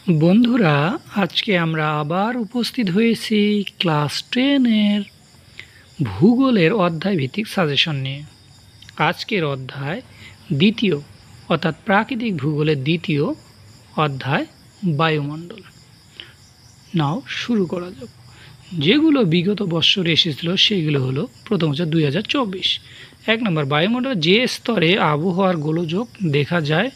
বন্ধুরা, আজকে আমরা আবার উপস্থিত হয়েছি ক্লাস 10-এর ভূগোলের অধ্যায় ভিত্তিক সাজেশন নিয়ে। আজকের অধ্যায় দ্বিতীয় অর্থাৎ প্রাকৃতিক ভূগোলের দ্বিতীয় অধ্যায় বায়ুমণ্ডল। নাও শুরু করা যাক। যেগুলো বিগত বৎসরে এসেছিল সেগুলো হলো, প্রথম হচ্ছে 2024। 1 নম্বর, বায়ুমণ্ডলে যে স্তরে আবহাওয়ার গোলযোগ দেখা যায়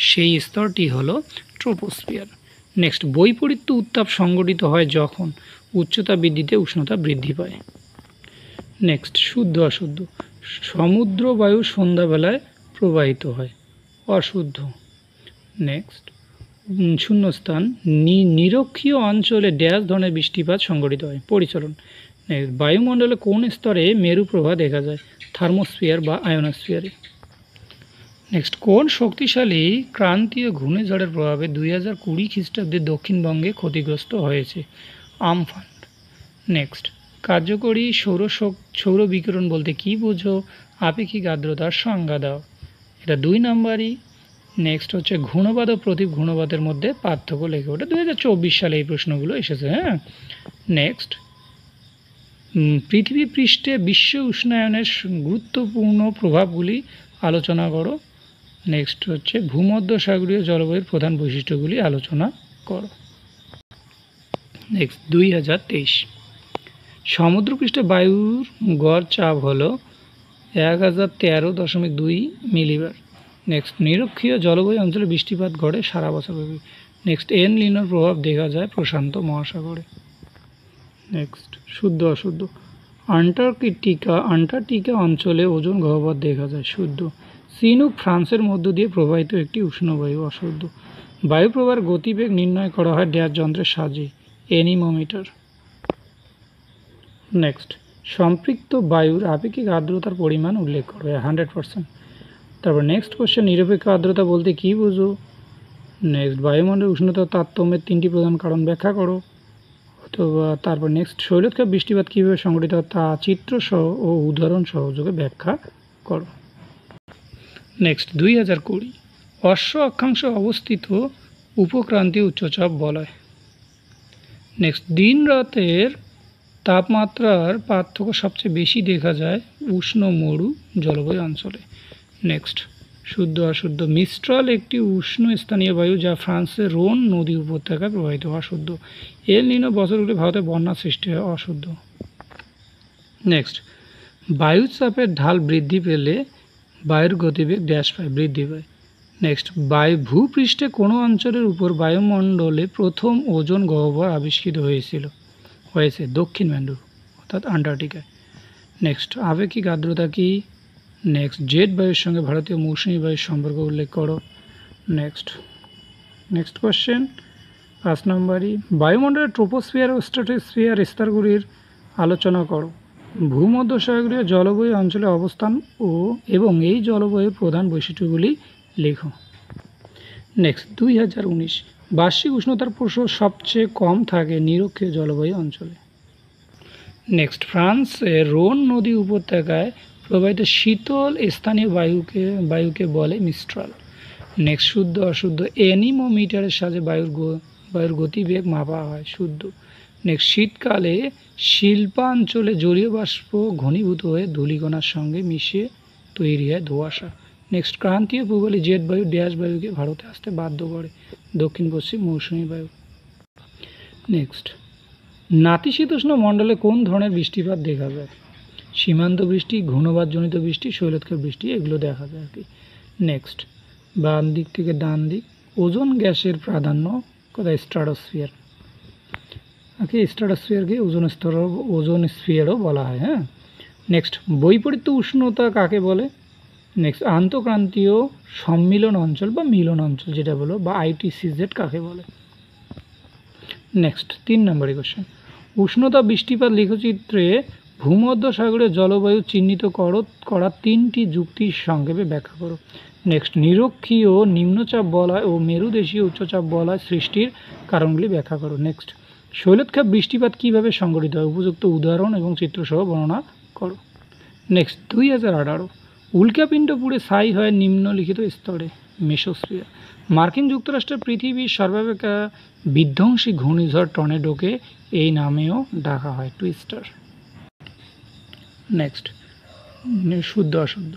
সেই স্তরটি হলো ট্রোপোস্ফিয়ার। নেক্সট, বৈপরীত্য উত্তাপ সংঘটিত হয় যখন উচ্চতা বৃদ্ধিতে উষ্ণতা বৃদ্ধি পায়। নেক্সট, শুদ্ধ অশুদ্ধ। সমুদ্র বায়ু সন্ধ্যাবেলায় প্রবাহিত হয়, অশুদ্ধ। নেক্সট, শূন্যস্থান, নিরক্ষীয় অঞ্চলে ড্যাশ ধরনের বৃষ্টিপাত সংঘটিত হয়, পরিচলন। নেক্সট, বায়ুমণ্ডলে কোন স্তরে মেরু প্রবাহ দেখা যায়, থার্মোস্ফিয়ার বা আয়নোস্ফিয়ারে। নেক্সট, কোন শক্তিশালী ক্রান্তীয় ঘূর্ণিঝড়ের প্রভাবে 2020 খ্রিস্টাব্দে দক্ষিণবঙ্গে ক্ষতিগ্রস্ত হয়েছে, আমফান। নেক্সট, কার্যকরী সৌর বিকিরণ বলতে কী বোঝো, আপেক্ষিক আর্দ্রতার সংজ্ঞা দাও, এটা 2 নাম্বারই। নেক্সট হচ্ছে ঘূর্ণবাদ ও প্রতীপ ঘূর্ণবাদের মধ্যে পার্থক্য লেখে, ওটা 2024 সালে এই প্রশ্নগুলো এসেছে। নেক্সট, পৃথিবী পৃষ্ঠে বিশ্ব উষ্ণায়নের গুরুত্বপূর্ণ প্রভাবগুলি আলোচনা করো। নেক্সট হচ্ছে ভূমধ্যসাগরীয় জলবায়ুর প্রধান বৈশিষ্ট্যগুলি আলোচনা করো। নেক্সট, 2023 সমুদ্রপৃষ্ঠে বায়ুর গড় চাপ হলো 1013.2 মিলিবার। নেক্সট, নিরক্ষীয় জলবায়ু অঞ্চলে বৃষ্টিপাত ঘটে সারা বছরব্যাপী। নেক্সট, এল নিনোর প্রভাব দেখা যায় প্রশান্ত মহাসাগরে। নেক্সট, শুদ্ধ অশুদ্ধ। আন্টার্কটিকা অঞ্চলে ওজন গহ্বর দেখা যায়, শুদ্ধ। চিনুক ফ্রান্সের মধ্য দিয়ে প্রবাহিত একটি উষ্ণবায়ু, অশুদ্ধ। বায়ুপ্রবাহের গতিবেগ নির্ণয় করা হয় ড্যাশ যন্ত্রের সাহায্যে, এনিমোমিটার। নেক্সট, সম্পৃক্ত বায়ুর আপেক্ষিক আর্দ্রতার পরিমাণ উল্লেখ করবে, 100%। তারপর নেক্সট কোশ্চেন, নিরপেক্ষ আর্দ্রতা বলতে কী বোঝো। নেক্সট, বায়ুমণ্ডলের উষ্ণতা তারতম্যের 3টি প্রধান কারণ ব্যাখ্যা করো। অথবা তারপর নেক্সট, শৈলক্ষেপ বৃষ্টিপাত কীভাবে সংঘটিত হয় তা চিত্রসহ ও উদাহরণ সহযোগে ব্যাখ্যা করো। নেক্সট, 2020 অশ্ব অক্ষাংশে অবস্থিত উপক্রান্তীয় উচ্চচাপ বলয়। নেক্সট, দিন রাতের তাপমাত্রার পার্থক্য সবচেয়ে বেশি দেখা যায় উষ্ণ মরু জলবায়ু অঞ্চলে। নেক্সট, শুদ্ধ অশুদ্ধ। মিস্ট্রাল একটি উষ্ণ স্থানীয় বায়ু যা ফ্রান্সের রোন নদী উপত্যকায় প্রবাহিত, অশুদ্ধ। এল নিনো বছরগুলি ভারতে বন্যা সৃষ্টি হয়, অশুদ্ধ। নেক্সট, বায়ুচাপের ঢাল বৃদ্ধি পেলে বায়ুর গতিবেগ ড্যাশ পায়, বৃদ্ধি পায়। নেক্সট, ভূপৃষ্ঠে কোনো অঞ্চলের উপর বায়ুমণ্ডলে প্রথম ওজোন গহ্বর আবিষ্কৃত হয়েছে দক্ষিণ মেরু অর্থাৎ আন্টার্কটিকায়। নেক্সট, আপেক্ষিক আর্দ্রতা কী। নেক্সট, জেট বায়ুর সঙ্গে ভারতীয় মৌসুমী বায়ুর সম্পর্ক উল্লেখ করো। নেক্সট কোশ্চেন, 5 নম্বরই, বায়ুমণ্ডলের ট্রোপোস্ফিয়ার ও স্ট্র্যাটোস্ফিয়ার স্তরগুলির আলোচনা করো। ভূমধ্যসাগরীয় জলবায়ু অঞ্চলে অবস্থান এবং এই জলবায়ুর প্রধান বৈশিষ্ট্যগুলি লেখো। নেক্সট, 2019 বার্ষিক উষ্ণতার প্রভাব সবচেয়ে কম থাকে নিরক্ষীয় জলবায়ু অঞ্চলে। নেক্সট, ফ্রান্সের রোন নদী উপত্যকায় প্রবাহিত শীতল স্থানীয় বায়ুকে বলে মিস্ট্রাল। নেক্সট, শুদ্ধ অশুদ্ধ। এনিমোমিটারের সাহায্যে বায়ুর গতিবেগ মাপা হয়, শুদ্ধ। নেক্সট, শীতকালে শিল্পাঞ্চলে জলীয় বাষ্প ঘনীভূত হয়ে ধূলিকণার সঙ্গে মিশে তৈরি হয় ধোঁয়াশা। নেক্সট, ক্রান্তীয় ভূগোলে জেট বায়ু ড্যাশ বায়ুকে ভারতে আসতে বাধ্য করে, দক্ষিণ পশ্চিম মৌসুমী বায়ু। নেক্সট, নাতিশীতোষ্ণ মণ্ডলে কোন ধরনের বৃষ্টিপাত দেখা যায়, সীমান্ত বৃষ্টি, ঘূর্ণবাদজনিত বৃষ্টি, শৈলক্ষেপ বৃষ্টি, এগুলো দেখা যায় আর কি। নেক্সট, বাম দিক থেকে ডান দিক, ওজোন গ্যাসের প্রাধান্য কোথায়, স্ট্র্যাটোস্ফিয়ার। ওকে, স্ট্র্যাটোস্ফিয়ারকে ওজোন স্ফিয়ারও বলা হয়। নেক্সট, বৈপরীত্য উষ্ণতা কাকে বলে। নেক্সট, আন্তঃক্রান্তীয় সম্মিলন অঞ্চল বা মিলন অঞ্চল যেটা বলো বা ITCZ কাকে বলে। নেক্সট, 3 নম্বরের কোশ্চেন, উষ্ণতা বৃষ্টিপাত লেখচিত্রে ভূমধ্যসাগরীয় জলবায়ু চিহ্নিত করা 3টি যুক্তি সংক্ষেপে ব্যাখ্যা করো। নেক্সট, নিরক্ষীয় নিম্নচাপ বলয় ও মেরুদেশীয় উচ্চচাপ বলয় সৃষ্টির কারণগুলি ব্যাখ্যা করো। নেক্সট, শৈলক্ষেপ বৃষ্টিপাত কীভাবে সংঘটিত হয়, উপযুক্ত উদাহরণ এবং চিত্রসহ বর্ণনা করো। নেক্সট, 2018 উল্কাপিণ্ড পুড়ে ছাই হয় নিম্নলিখিত স্তরে, মেসোস্ফিয়ার। মার্কিন যুক্তরাষ্ট্রের পৃথিবীর সর্বাপেক্ষা বিধ্বংসী ঘূর্ণিঝড় টর্নেডোকে এই নামেও ডাকা হয়, টুইস্টার। নেক্সট, শুদ্ধ অশুদ্ধ।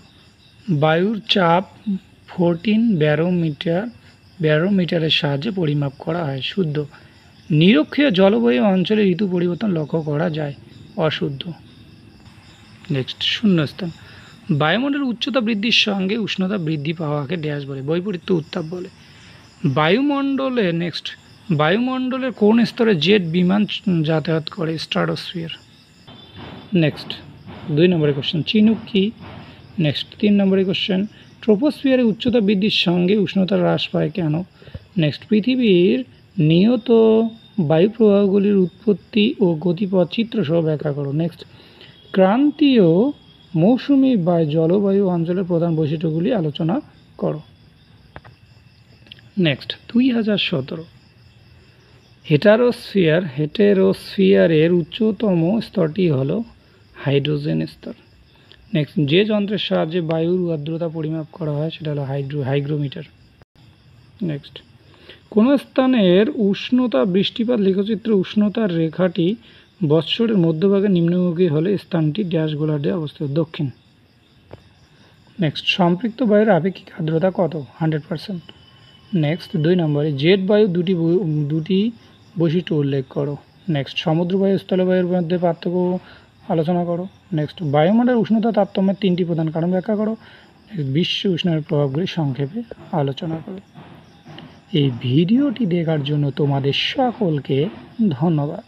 বায়ুর চাপ 14 ব্যারোমিটারের সাহায্যে পরিমাপ করা হয়, শুদ্ধ। নিরক্ষীয় জলবায়ু অঞ্চলে ঋতু পরিবর্তন লক্ষ্য করা যায়, অশুদ্ধ। নেক্সট, শূন্যস্থান। বায়ুমণ্ডলের উচ্চতা বৃদ্ধির সঙ্গে উষ্ণতা বৃদ্ধি পাওয়াকে ড্যাশ বলে, বৈপরীত্য উত্তাপ বলে। বায়ুমণ্ডলের কোন স্তরে জেট বিমান যাতায়াত করে, স্ট্রাটোস্ফিয়ার। নেক্সট, 2 নম্বরের কোশ্চেন, চিনুক কি। নেক্সট, 3 নম্বরের কোশ্চেন, ট্রোপোস্ফিয়ারের উচ্চতা বৃদ্ধির সঙ্গে উষ্ণতা হ্রাস পায় কেন। নেক্সট, পৃথিবীর নিয়ত বায়ুপ্রবাহগুলির উৎপত্তি ও গতিপথ চিত্রসহ ব্যাখ্যা করো। নেক্সট, ক্রান্তীয় মৌসুমী বা জলবায়ু অঞ্চলের প্রধান বৈশিষ্ট্যগুলি আলোচনা করো। নেক্সট, 2017, হেটেরোস্ফিয়ারের উচ্চতম স্তরটি হল হাইড্রোজেন স্তর। নেক্সট, যে যন্ত্রের সাহায্যে বায়ুর আর্দ্রতা পরিমাপ করা হয় সেটা হলো হাইগ্রোমিটার। নেক্সট, কোন স্থানের উষ্ণতা বৃষ্টিপাত লেখচিত্রে উষ্ণতার রেখাটি বৎসরের মধ্যভাগে নিম্নমুখী হলে স্থানটি ড্যাশ গোলার্ধে অবস্থিত, দক্ষিণ। নেক্সট, সম্পৃক্ত বায়ুর আপেক্ষিক আর্দ্রতা কত, 100%। নেক্সট, 2 নম্বরে জেট বায়ু দুটি বৈশিষ্ট্য উল্লেখ করো। নেক্সট, সমুদ্র বায়ু স্থলবায়ুর মধ্যে পার্থক্য আলোচনা করো। নেক্সট, বায়ুমণ্ডলের উষ্ণতা তারতম্যের 3টি প্রধান কারণ ব্যাখ্যা করো। নেক্সট, বিশ্ব উষ্ণায়নের প্রভাবগুলি সংক্ষেপে আলোচনা করো। এই ভিডিওটি দেখার জন্য তোমাদের সকলকে ধন্যবাদ।